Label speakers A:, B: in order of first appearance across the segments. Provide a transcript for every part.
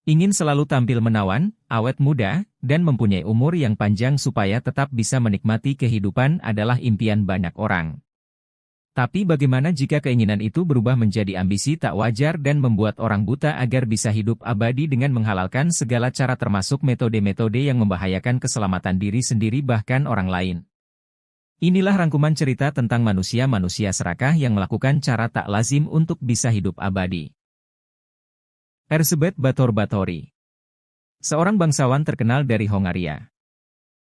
A: Ingin selalu tampil menawan, awet muda, dan mempunyai umur yang panjang supaya tetap bisa menikmati kehidupan adalah impian banyak orang. Tapi bagaimana jika keinginan itu berubah menjadi ambisi tak wajar dan membuat orang buta agar bisa hidup abadi dengan menghalalkan segala cara termasuk metode-metode yang membahayakan keselamatan diri sendiri bahkan orang lain? Inilah rangkuman cerita tentang manusia-manusia serakah yang melakukan cara tak lazim untuk bisa hidup abadi. Erzsébet Báthory, seorang bangsawan terkenal dari Hongaria.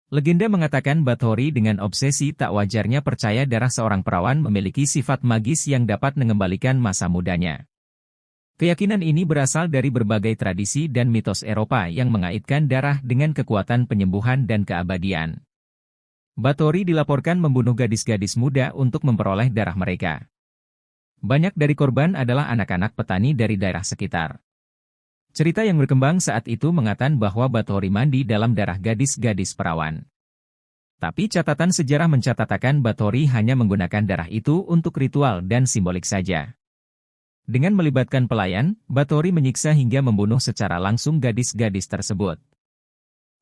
A: Legenda mengatakan Báthory dengan obsesi tak wajarnya percaya darah seorang perawan memiliki sifat magis yang dapat mengembalikan masa mudanya. Keyakinan ini berasal dari berbagai tradisi dan mitos Eropa yang mengaitkan darah dengan kekuatan penyembuhan dan keabadian. Báthory dilaporkan membunuh gadis-gadis muda untuk memperoleh darah mereka. Banyak dari korban adalah anak-anak petani dari daerah sekitar. Cerita yang berkembang saat itu mengatakan bahwa Báthory mandi dalam darah gadis-gadis perawan. Tapi catatan sejarah mencatatkan Báthory hanya menggunakan darah itu untuk ritual dan simbolik saja. Dengan melibatkan pelayan, Báthory menyiksa hingga membunuh secara langsung gadis-gadis tersebut.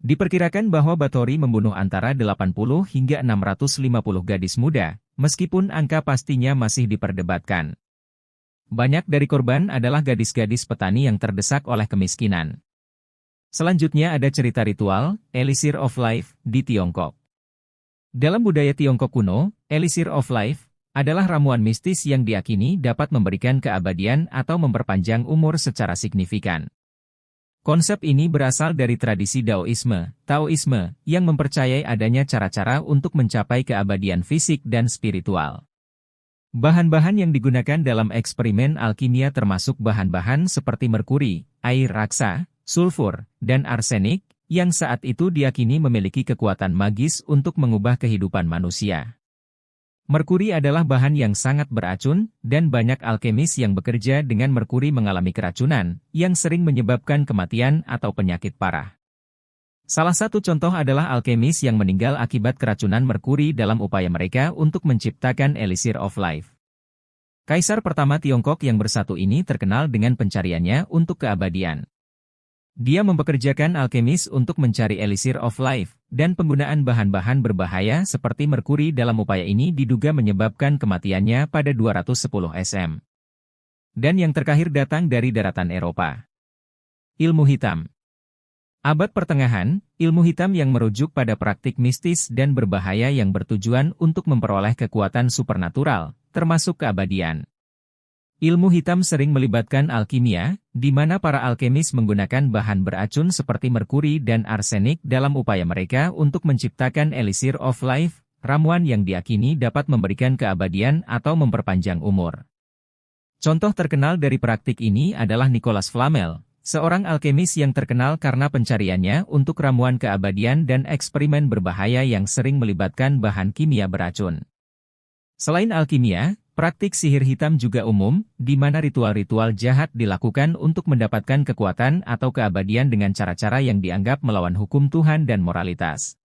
A: Diperkirakan bahwa Báthory membunuh antara 80 hingga 650 gadis muda, meskipun angka pastinya masih diperdebatkan. Banyak dari korban adalah gadis-gadis petani yang terdesak oleh kemiskinan. Selanjutnya ada cerita ritual, Elixir of Life, di Tiongkok. Dalam budaya Tiongkok kuno, Elixir of Life adalah ramuan mistis yang diyakini dapat memberikan keabadian atau memperpanjang umur secara signifikan. Konsep ini berasal dari tradisi Taoisme, yang mempercayai adanya cara-cara untuk mencapai keabadian fisik dan spiritual. Bahan-bahan yang digunakan dalam eksperimen alkimia termasuk bahan-bahan seperti merkuri, air raksa, sulfur, dan arsenik, yang saat itu diyakini memiliki kekuatan magis untuk mengubah kehidupan manusia. Merkuri adalah bahan yang sangat beracun, dan banyak alkemis yang bekerja dengan merkuri mengalami keracunan, yang sering menyebabkan kematian atau penyakit parah. Salah satu contoh adalah alkemis yang meninggal akibat keracunan merkuri dalam upaya mereka untuk menciptakan Elixir of Life. Kaisar pertama Tiongkok yang bersatu ini terkenal dengan pencariannya untuk keabadian. Dia mempekerjakan alkemis untuk mencari Elixir of Life, dan penggunaan bahan-bahan berbahaya seperti merkuri dalam upaya ini diduga menyebabkan kematiannya pada 210 SM. Dan yang terakhir datang dari daratan Eropa. Ilmu hitam. Abad pertengahan, ilmu hitam yang merujuk pada praktik mistis dan berbahaya yang bertujuan untuk memperoleh kekuatan supernatural, termasuk keabadian. Ilmu hitam sering melibatkan alkimia, di mana para alkemis menggunakan bahan beracun seperti merkuri dan arsenik dalam upaya mereka untuk menciptakan Elixir of Life, ramuan yang diyakini dapat memberikan keabadian atau memperpanjang umur. Contoh terkenal dari praktik ini adalah Nicolas Flamel, seorang alkemis yang terkenal karena pencariannya untuk ramuan keabadian dan eksperimen berbahaya yang sering melibatkan bahan kimia beracun. Selain alkimia, praktik sihir hitam juga umum, di mana ritual-ritual jahat dilakukan untuk mendapatkan kekuatan atau keabadian dengan cara-cara yang dianggap melawan hukum Tuhan dan moralitas.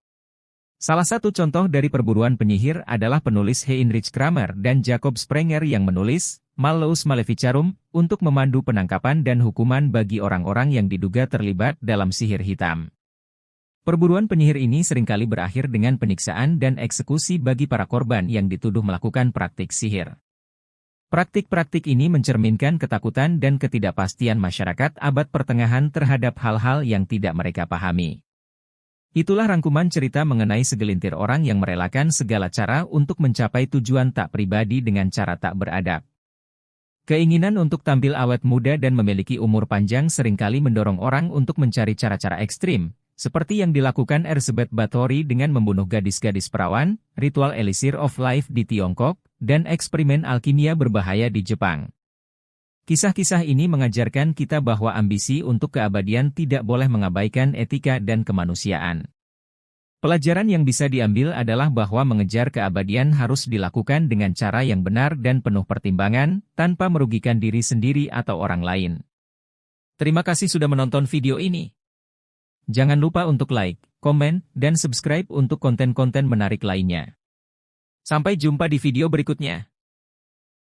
A: Salah satu contoh dari perburuan penyihir adalah penulis Heinrich Kramer dan Jacob Sprenger yang menulis Malleus Maleficarum untuk memandu penangkapan dan hukuman bagi orang-orang yang diduga terlibat dalam sihir hitam. Perburuan penyihir ini seringkali berakhir dengan penyiksaan dan eksekusi bagi para korban yang dituduh melakukan praktik sihir. Praktik-praktik ini mencerminkan ketakutan dan ketidakpastian masyarakat abad pertengahan terhadap hal-hal yang tidak mereka pahami. Itulah rangkuman cerita mengenai segelintir orang yang merelakan segala cara untuk mencapai tujuan tak pribadi dengan cara tak beradab. Keinginan untuk tampil awet muda dan memiliki umur panjang seringkali mendorong orang untuk mencari cara-cara ekstrim, seperti yang dilakukan Erzsébet Báthory dengan membunuh gadis-gadis perawan, ritual Elixir of Life di Tiongkok, dan eksperimen alkimia berbahaya di Jepang. Kisah-kisah ini mengajarkan kita bahwa ambisi untuk keabadian tidak boleh mengabaikan etika dan kemanusiaan. Pelajaran yang bisa diambil adalah bahwa mengejar keabadian harus dilakukan dengan cara yang benar dan penuh pertimbangan, tanpa merugikan diri sendiri atau orang lain. Terima kasih sudah menonton video ini. Jangan lupa untuk like, komen, dan subscribe untuk konten-konten menarik lainnya. Sampai jumpa di video berikutnya.